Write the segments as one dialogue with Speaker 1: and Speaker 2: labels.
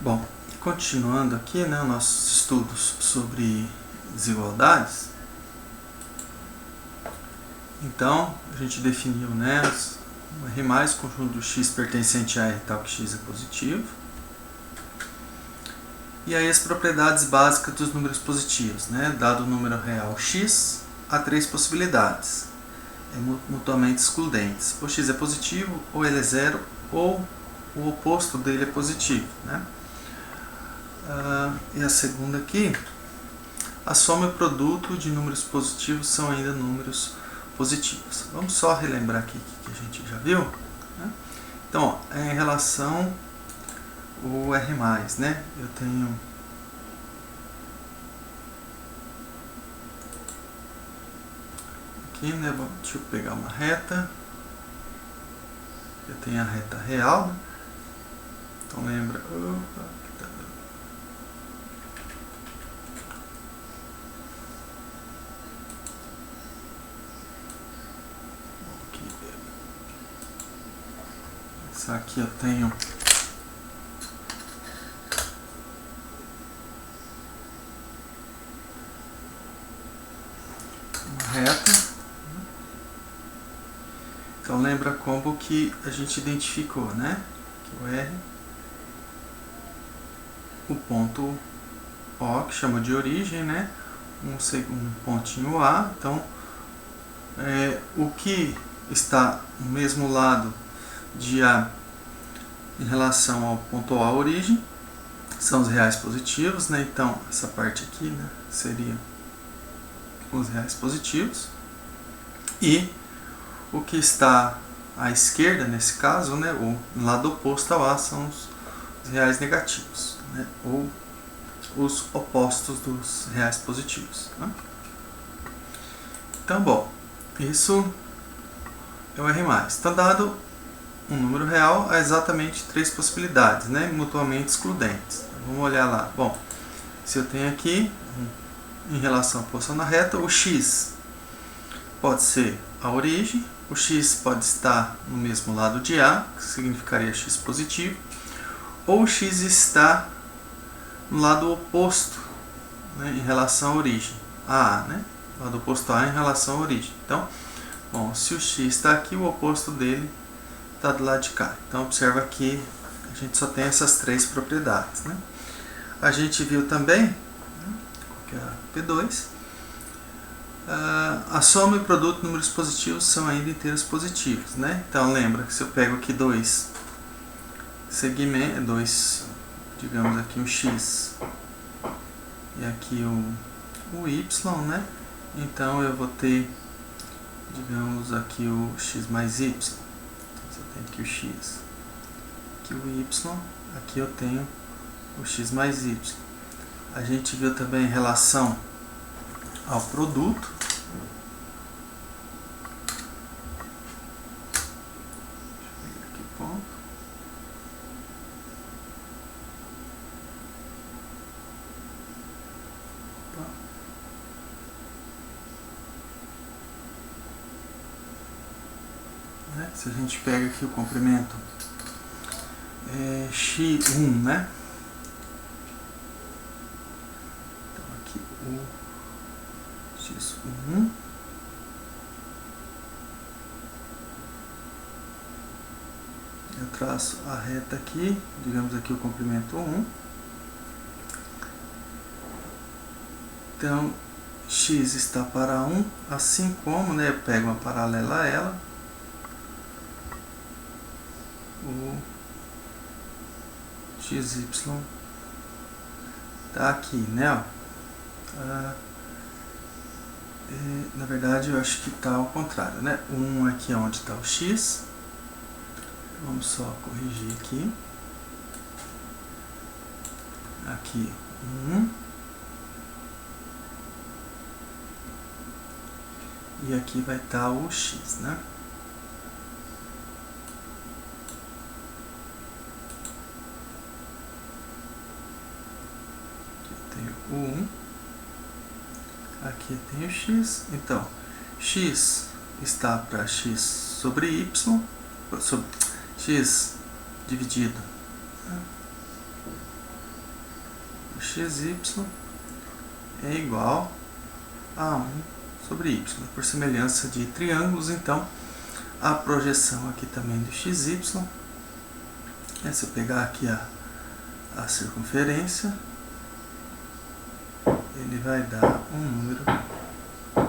Speaker 1: Bom, continuando aqui, né, nossos estudos sobre desigualdades. Então, a gente definiu, né, o R mais, conjunto do x pertencente a R tal que x é positivo. E aí as propriedades básicas dos números positivos, né, dado o número real x, há três possibilidades, mutuamente excludentes. Ou x é positivo, ou ele é zero, ou o oposto dele é positivo, né? E a segunda aqui, a soma e o produto de números positivos são ainda números positivos. Vamos só relembrar aqui que a gente já viu, né? Então, ó, em relação ao R+, né? Eu tenho aqui, né? Deixa eu pegar uma reta. Eu tenho a reta real, né? Então lembra, aqui eu tenho uma reta. Então lembra como que a gente identificou, né? Que o R, o ponto O, que chama de origem, né? Um pontinho A. Então, o que está no mesmo lado de A em relação ao ponto A, origem, são os reais positivos, né? Então, essa parte aqui, né, seria os reais positivos. E o que está à esquerda, nesse caso, né, o lado oposto ao A, são os reais negativos, né? Ou os opostos dos reais positivos, né? Então, bom, isso é o R+. Está dado um número real, há exatamente três possibilidades, né, mutuamente excludentes. Então, vamos olhar lá. Bom, se eu tenho aqui, em relação à posição na reta, o x pode ser a origem, o x pode estar no mesmo lado de A, que significaria x positivo, ou o x está no lado oposto, né, em relação à origem, a A, né? O lado oposto a A em relação à origem. Então, bom, se o x está aqui, o oposto dele está do lado de cá. Então, observa que a gente só tem essas três propriedades, né? A gente viu também, né, que é a P2, a soma e o produto de números positivos são ainda inteiros positivos, né? Então, lembra que se eu pego aqui dois segmentos, digamos aqui um x e aqui o y, né? Então eu vou ter, digamos aqui o x mais y. Então eu tenho aqui o x, aqui o y, aqui eu tenho o x mais y. A gente viu também em relação ao produto. Deixa eu pegar aqui o ponto. Se a gente pega aqui o comprimento x1, né? Então aqui o x1, eu traço a reta aqui, digamos aqui o comprimento 1. Então x está para 1, assim como, né, eu pego uma paralela a ela, o XY tá aqui, né? Na verdade, eu acho que tá ao contrário, né? 1 aqui é onde está o X. Vamos só corrigir aqui. Aqui 1. E aqui vai estar o X, né? O 1, aqui tem o x, então x está para x sobre y, sobre x dividido xy é igual a 1 sobre y. Por semelhança de triângulos, então, a projeção aqui também do xy, se eu pegar aqui a circunferência, ele vai dar um número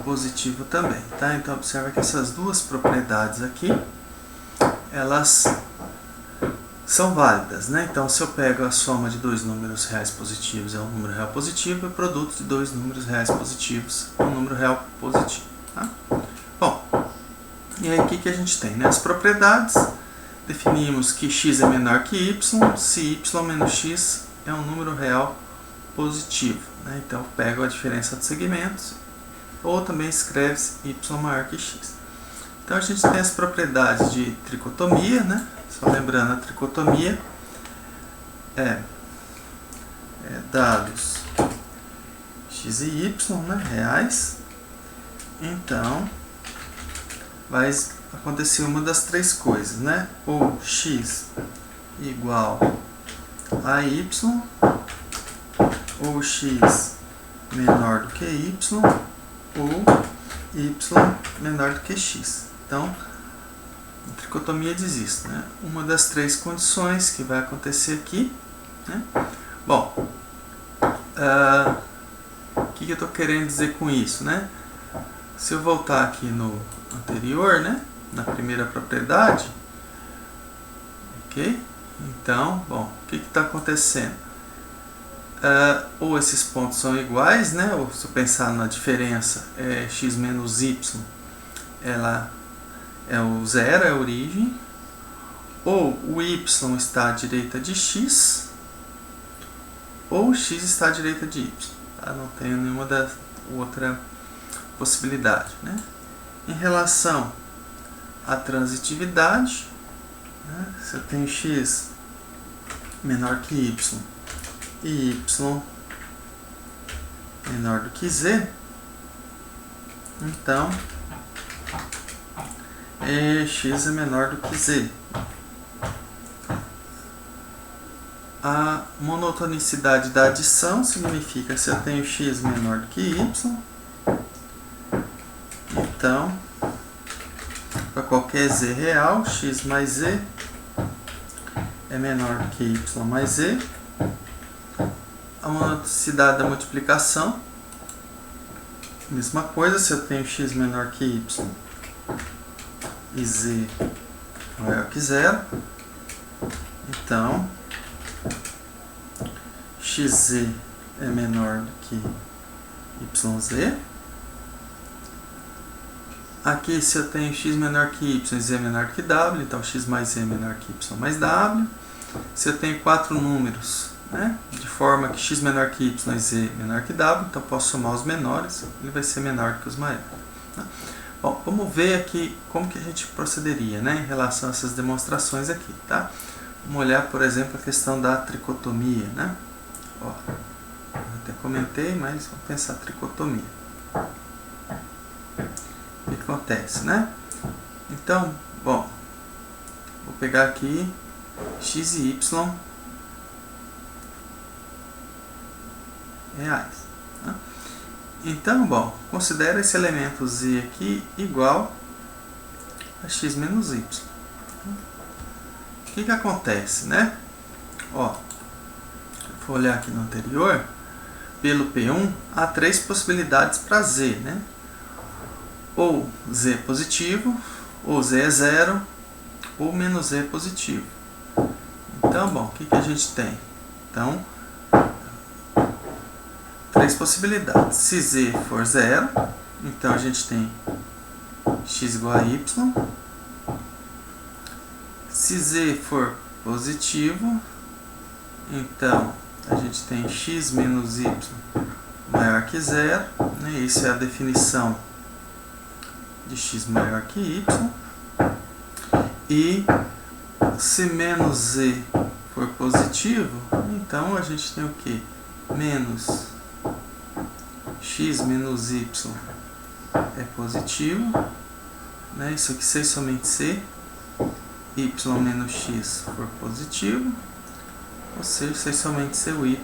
Speaker 1: positivo também, tá? Então, observa que essas duas propriedades aqui, elas são válidas, né? Então, se eu pego a soma de dois números reais positivos é um número real positivo, e o produto de dois números reais positivos é um número real positivo, tá? Bom, e aí o que a gente tem, né? As propriedades, definimos que x é menor que y, se y menos x é um número real positivo, né? Então, eu pego a diferença dos segmentos, ou também escreve-se y maior que x. Então, a gente tem as propriedades de tricotomia, né? Só lembrando, a tricotomia é dados x e y, né, reais. Então, vai acontecer uma das três coisas, né? Ou x igual a y, ou x menor do que y, ou y menor do que x. Então, a tricotomia diz isso, né? Uma das três condições que vai acontecer aqui, né? Bom, o que eu estou querendo dizer com isso, né? Se eu voltar aqui no anterior, né? Na primeira propriedade, ok? Então, bom, o que está acontecendo? Ou esses pontos são iguais, né? Ou se eu pensar na diferença, x menos y, ela é o zero, é a origem, ou o y está à direita de x, ou x está à direita de y. Tá? Não tem nenhuma outra possibilidade, né? Em relação à transitividade, né? Se eu tenho x menor que y e y menor do que z, então x é menor do que z. A monotonicidade da adição significa que se eu tenho x menor do que y, então, para qualquer z real, x mais z é menor do que y mais z. A monotonicidade da multiplicação, mesma coisa, se eu tenho x menor que y e z maior que zero, então xz é menor do que yz. Aqui, se eu tenho x menor que y e z menor que w, então x mais z é menor que y mais w. Se eu tenho quatro números, né, de forma que x menor que y e z menor que w, então posso somar os menores, ele vai ser menor do que os maiores. Né? Bom, vamos ver aqui como que a gente procederia, né, em relação a essas demonstrações aqui, tá? Vamos olhar, por exemplo, a questão da tricotomia, né? Ó, eu até comentei, mas vamos pensar tricotomia. O que acontece, né? Então, bom, vou pegar aqui x e y reais. Né? Então, bom, considera esse elemento z aqui igual a x menos y. O que acontece, né? Ó, vou olhar aqui no anterior, pelo P1, há três possibilidades para z, né? Ou z positivo, ou z é zero, ou menos z positivo. Então, bom, o que a gente tem? Então, três possibilidades. Se z for zero, então a gente tem x igual a y. Se z for positivo, então a gente tem x menos y maior que zero, né? Isso é a definição de x maior que y. E se menos z for positivo, então a gente tem o que? Menos x menos y é positivo, né? Isso aqui C somente C. Y menos x for positivo, ou seja, C somente C, o y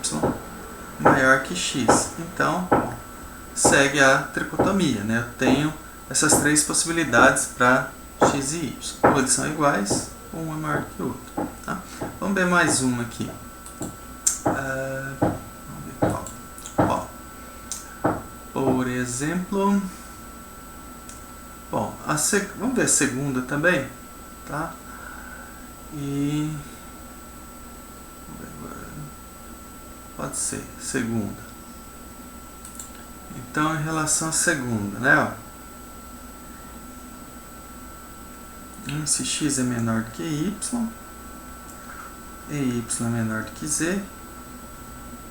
Speaker 1: maior que x. Então, segue a tricotomia, né? Eu tenho essas três possibilidades para x e y. Ou eles são iguais, ou um é maior que o outro. Tá? Vamos ver mais uma aqui. Vamos ver qual. Ó, por exemplo, bom, vamos ver a segunda também, tá? E pode ser segunda. Então, em relação à segunda, né? Ó, se x é menor do que y, e y é menor do que z,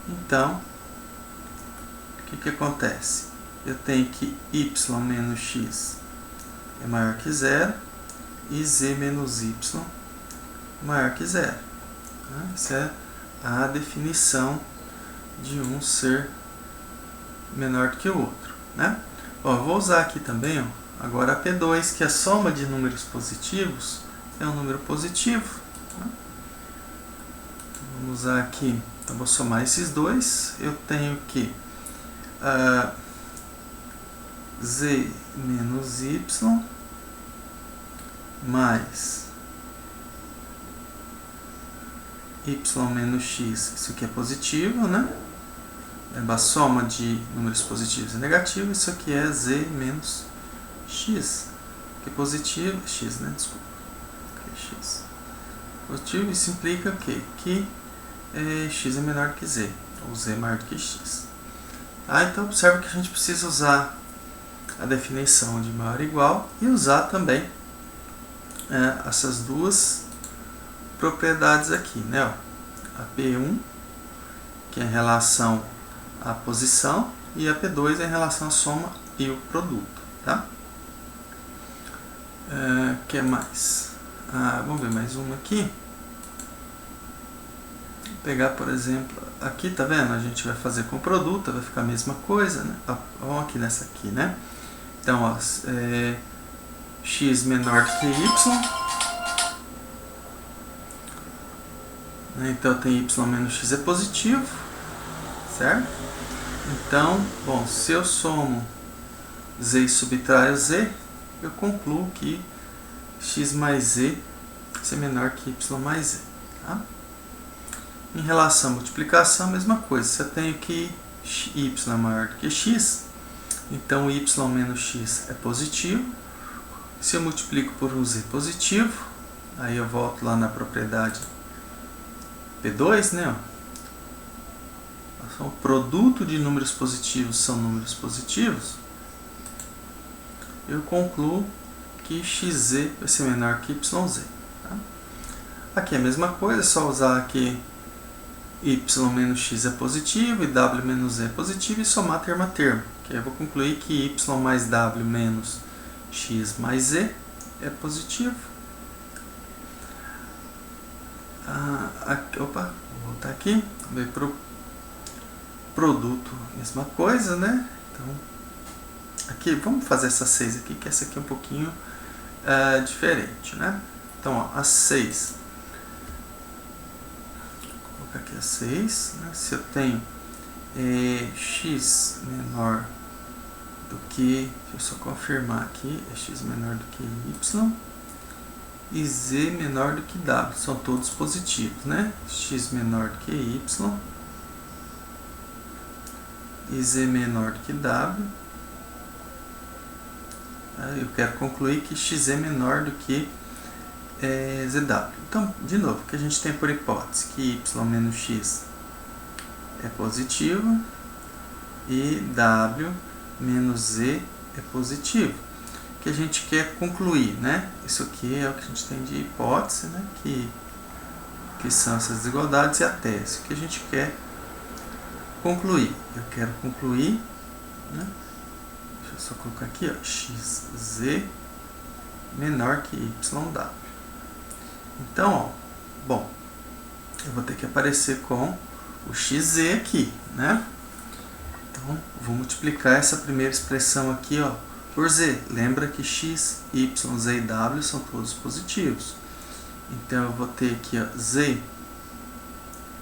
Speaker 1: então, o que acontece? Eu tenho que y menos x é maior que zero e z menos y é maior que zero. Essa é a definição de um ser menor do que o outro, né? Bom, eu vou usar aqui também, ó, agora a P2, que a soma de números positivos é um número positivo. Tá? Vamos usar aqui, então vou somar esses dois, eu tenho que z menos y mais y menos x, isso aqui é positivo, né? A soma de números positivos é negativo, isso aqui é z menos x, que é positivo, x, né? Desculpa, x. Positivo, isso implica o quê? Que x é menor do que z, ou z é maior do que x. Então, observa que a gente precisa usar a definição de maior e igual e usar também essas duas propriedades aqui, né? Ó, a P1, que é em relação à posição, e a P2 é em relação à soma e o produto, tá? Que mais? Vamos ver mais uma aqui. Vou pegar, por exemplo, aqui, tá vendo? A gente vai fazer com produto, vai ficar a mesma coisa, né? Vamos aqui nessa aqui, né? Então, ó, x menor do que y. Então, eu tenho y menos x é positivo, certo? Então, bom, se eu somo z e subtraio z, eu concluo que x mais z é menor que y mais z. Tá? Em relação à multiplicação, a mesma coisa. Se eu tenho que y é maior do que x, então y menos x é positivo. Se eu multiplico por um z positivo, aí eu volto lá na propriedade P2, né? O produto de números positivos são números positivos. Eu concluo que xz vai ser menor que yz. Tá? Aqui é a mesma coisa, é só usar aqui y menos x é positivo e w menos z é positivo e somar termo a termo. Que aí eu vou concluir que y mais w menos x mais z é positivo. Vou voltar aqui, ver para o produto, mesma coisa, né? Então, aqui, vamos fazer essa 6 aqui, que essa aqui é um pouquinho diferente, né? Então, ó, a 6, vou colocar aqui a 6, né? Se eu tenho x menor do que, deixa eu só confirmar aqui, é x menor do que y, e z menor do que w, são todos positivos, né? X menor do que y e z menor do que w. Eu quero concluir que x é menor do que zw. Então, de novo, o que a gente tem por hipótese? Que y menos x é positivo e w menos z é positivo. Que a gente quer concluir, né? Isso aqui é o que a gente tem de hipótese, né? Que são essas desigualdades e a tese. O que a gente quer concluir? Eu quero concluir, né? Deixa eu só colocar aqui, ó, xz menor que yw. Então, ó, bom, eu vou ter que aparecer com o xz aqui, né? Então, vou multiplicar essa primeira expressão aqui, ó, por z. Lembra que x, y, z e w são todos positivos. Então, eu vou ter aqui ó, z,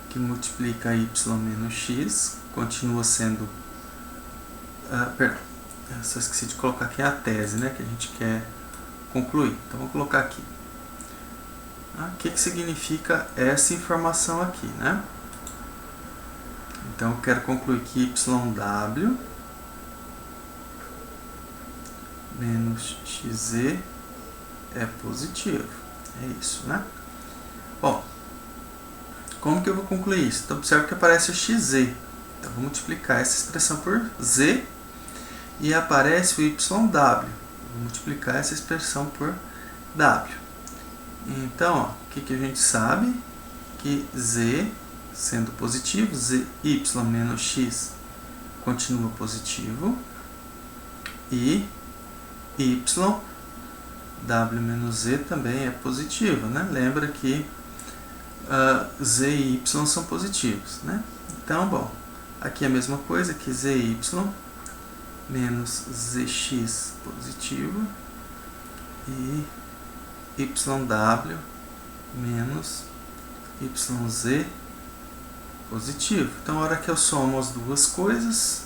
Speaker 1: que multiplica y menos x, continua sendo... perdão, eu só esqueci de colocar aqui a tese, né, que a gente quer concluir. Então, vou colocar aqui. O que significa essa informação aqui, né? Então, eu quero concluir que YW menos XZ é positivo. É isso, né? Bom, como que eu vou concluir isso? Então, observe que aparece o XZ. Então, vou multiplicar essa expressão por Z e aparece o YW. Vou multiplicar essa expressão por W. Então, ó, o que a gente sabe? Que Z, sendo positivo, Y menos X continua positivo. E W menos Z também é positivo, né? Lembra que Z e Y são positivos, né? Então, bom, aqui é a mesma coisa, que ZY menos ZX positivo e YW menos YZ positivo. Então, a hora que eu somo as duas coisas,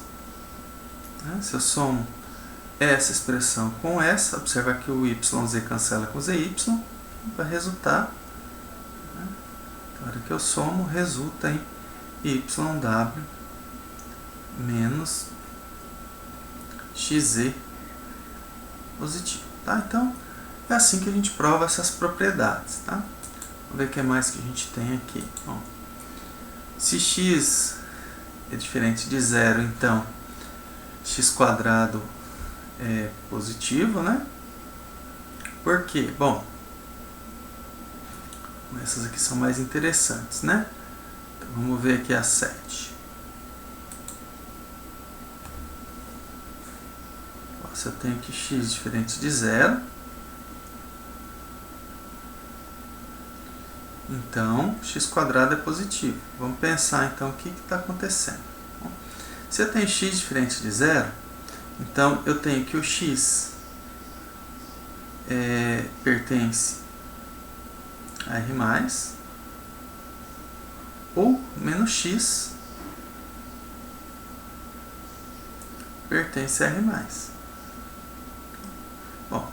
Speaker 1: né, se eu somo essa expressão com essa, observa que o YZ cancela com ZY, vai resultar, né, a hora que eu somo, resulta em YW menos XZ positivo. Tá? Então, é assim que a gente prova essas propriedades. Tá? Vamos ver o que mais que a gente tem aqui. Bom, se x é diferente de zero, então x² é positivo, né? Por quê? Bom, essas aqui são mais interessantes, né? Então, vamos ver aqui a 7. Se eu tenho aqui x diferente de zero, então x² é positivo. Vamos pensar então o que está acontecendo. Bom, se eu tenho x diferente de zero, então eu tenho que o x pertence a R+, ou menos x pertence a R+. Bom,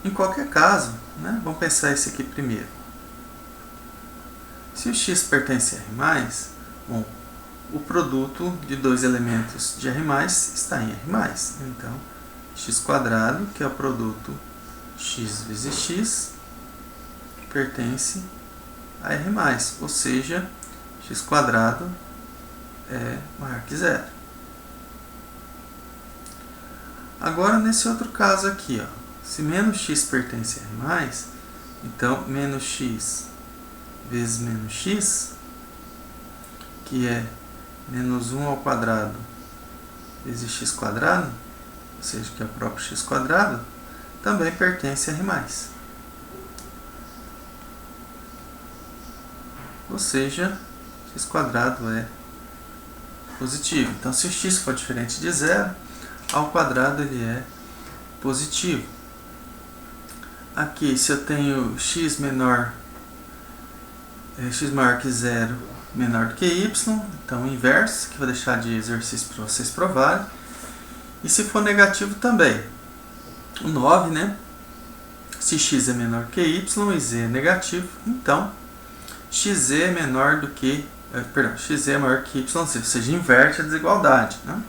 Speaker 1: em qualquer caso, né, vamos pensar esse aqui primeiro. Se o x pertence a R+, bom, o produto de dois elementos de R+, está em R+. Então, x², que é o produto x vezes x, pertence a R+, ou seja, x² é maior que zero. Agora, nesse outro caso aqui, ó, se menos x pertence a R+, então menos x vezes menos x, que é menos 1 ao quadrado vezes x², ou seja, que é o próprio x², também pertence a R+. Ou seja, x² é positivo. Então, se o x for diferente de zero, ao quadrado ele é positivo. Aqui, se eu tenho x maior que zero, menor do que y, então o inverso, que vou deixar de exercício para vocês provarem. E se for negativo também, o 9, né? Se x é menor que y e z é negativo, então x é menor do que, x é maior que y, ou seja, inverte a desigualdade, né?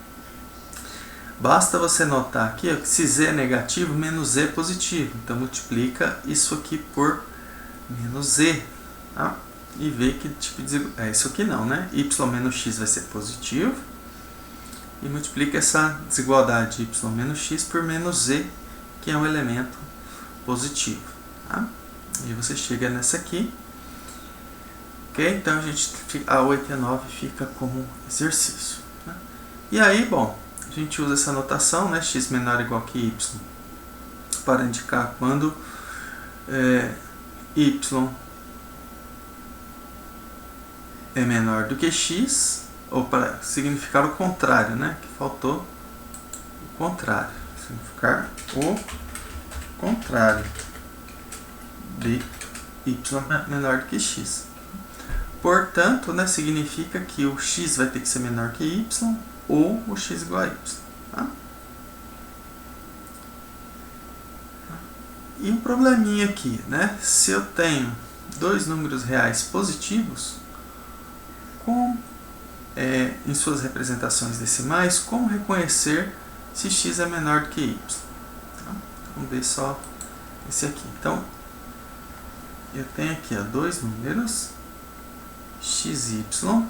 Speaker 1: Basta você notar aqui, ó, que se z é negativo, menos z é positivo. Então, multiplica isso aqui por menos z. Tá? E vê que tipo de desigualdade. Isso aqui não, né? Y menos x vai ser positivo. E multiplica essa desigualdade de y menos x por menos z, que é um elemento positivo. Tá? E você chega nessa aqui. Ok? Então, a 8 e a 9 fica como exercício. Tá? E aí, bom, a gente usa essa notação, né, x menor ou igual que y, para indicar quando y é menor do que x, ou para significar o contrário, né, que faltou o contrário, significar o contrário de y menor do que x. portanto, né, significa que o x vai ter que ser menor que y ou o x igual a y. Tá? E um probleminha aqui, né? Se eu tenho dois números reais positivos, em suas representações decimais, como reconhecer se x é menor do que y? Tá? Vamos ver só esse aqui. Então, eu tenho aqui dois números, x e y,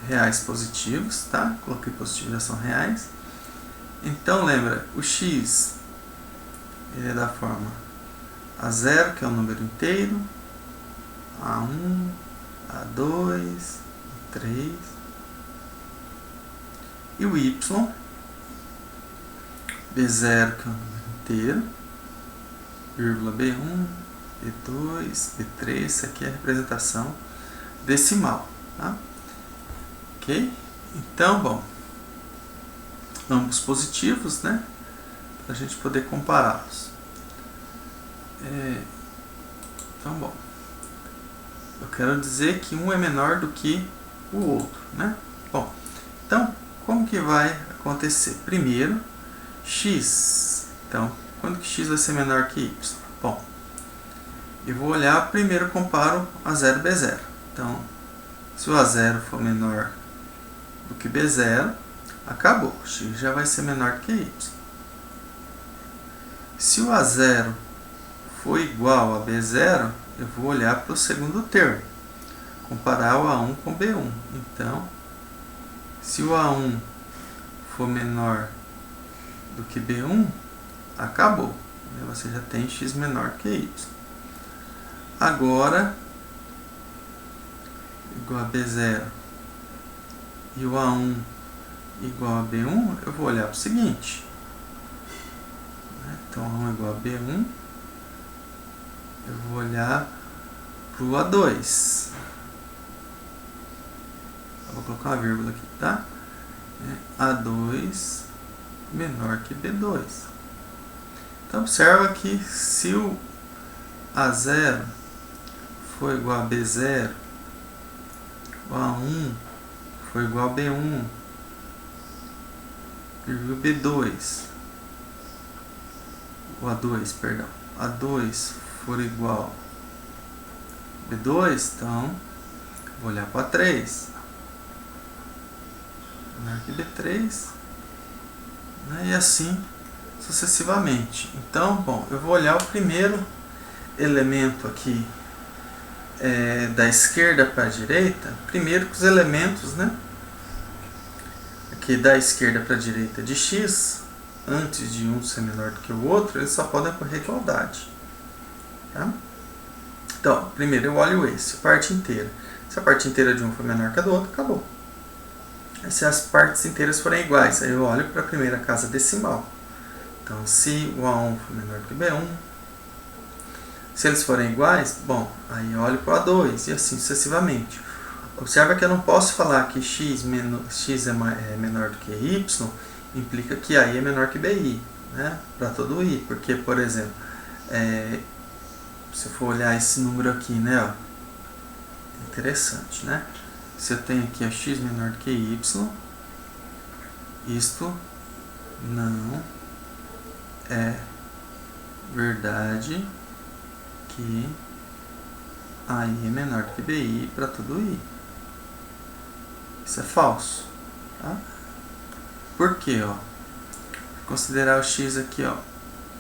Speaker 1: reais positivos, tá? Coloquei positivo, já são reais. Então, lembra, o x ele é da forma A0, que é um número inteiro, A1, A2, A3, e o y, B0, que é um número inteiro, vírgula B1, B2, B3, isso aqui é a representação decimal, tá? Ok? Então, bom, ambos positivos, né? Para a gente poder compará-los. Então, bom, eu quero dizer que um é menor do que o outro, né? Bom, então, como que vai acontecer? Primeiro, x. Então, quando que x vai ser menor que y? Bom, eu vou olhar, primeiro comparo A0 e B0. Então, se o A0 for menor do que B0, acabou. X já vai ser menor que y. Se o A0 for igual a B0, eu vou olhar para o segundo termo, comparar o A1 com o B1. Então, se o A1 for menor do que B1, acabou. Você já tem x menor que y. Agora, igual a B0 e o A1 igual a B1, eu vou olhar para o seguinte. Então, A1 igual a B1, eu vou olhar para o A2. Eu vou colocar uma vírgula aqui, tá? A2 menor que B2. Então, observa que se o A0 for igual a B0, o A1 for igual a B1, e o B2, o A2, perdão, A2 for igual a B2, então, vou olhar para A3, menor que B3, né, e assim sucessivamente. Então, bom, eu vou olhar o primeiro elemento aqui da esquerda para a direita, primeiro com os elementos, né, aqui da esquerda para a direita de x, antes de um ser menor do que o outro, eles só podem ocorrer igualdade. Tá? Então, primeiro eu olho esse, a parte inteira. Se a parte inteira de um for menor que a do outro, acabou. Se as partes inteiras forem iguais, aí eu olho para a primeira casa decimal. Então, se o A1 for menor que B1, se eles forem iguais, bom, aí eu olho para o A2 e assim sucessivamente. Observa que eu não posso falar que x é menor do que y, implica que AI é menor que BI, né? Para todo I, porque, por exemplo, se eu for olhar esse número aqui, né, ó, interessante, né? Se eu tenho aqui x menor do que y, isto não é verdade que AI é menor do que BI para todo I. Isso é falso, tá? Por quê? Ó? Considerar o x aqui, ó,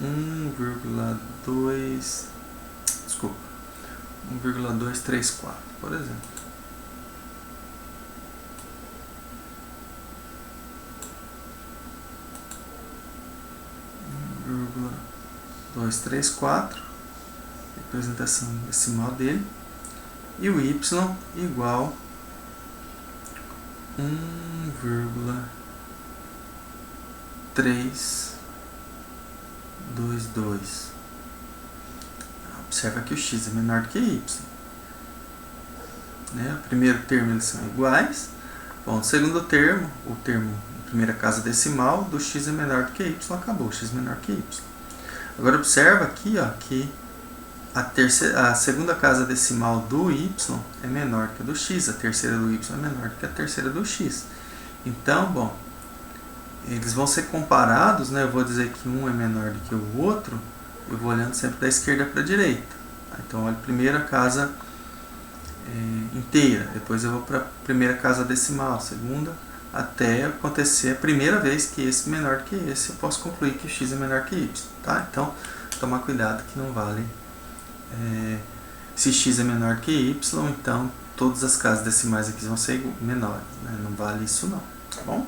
Speaker 1: 1,234, por exemplo. 1,234, representação decimal dele, e o y igual 1,322. Observa que o x é menor do que y. Né? O primeiro termo eles são iguais. Bom, o segundo termo, o termo da primeira casa decimal, do x é menor do que y, acabou, x é menor que y. Agora observa aqui, ó, que a segunda casa decimal do y é menor que a do x, a terceira do y é menor que a terceira do x. Então, bom, eles vão ser comparados, né? Eu vou dizer que um é menor do que o outro, eu vou olhando sempre da esquerda para a direita. Então, olho primeiro a casa inteira, depois eu vou para a primeira casa decimal, segunda, até acontecer a primeira vez que esse é menor do que esse, eu posso concluir que o x é menor que y, tá? Então, tomar cuidado que não vale, se x é menor que y, então todas as casas decimais aqui vão ser menores, né? Não vale isso não, tá bom?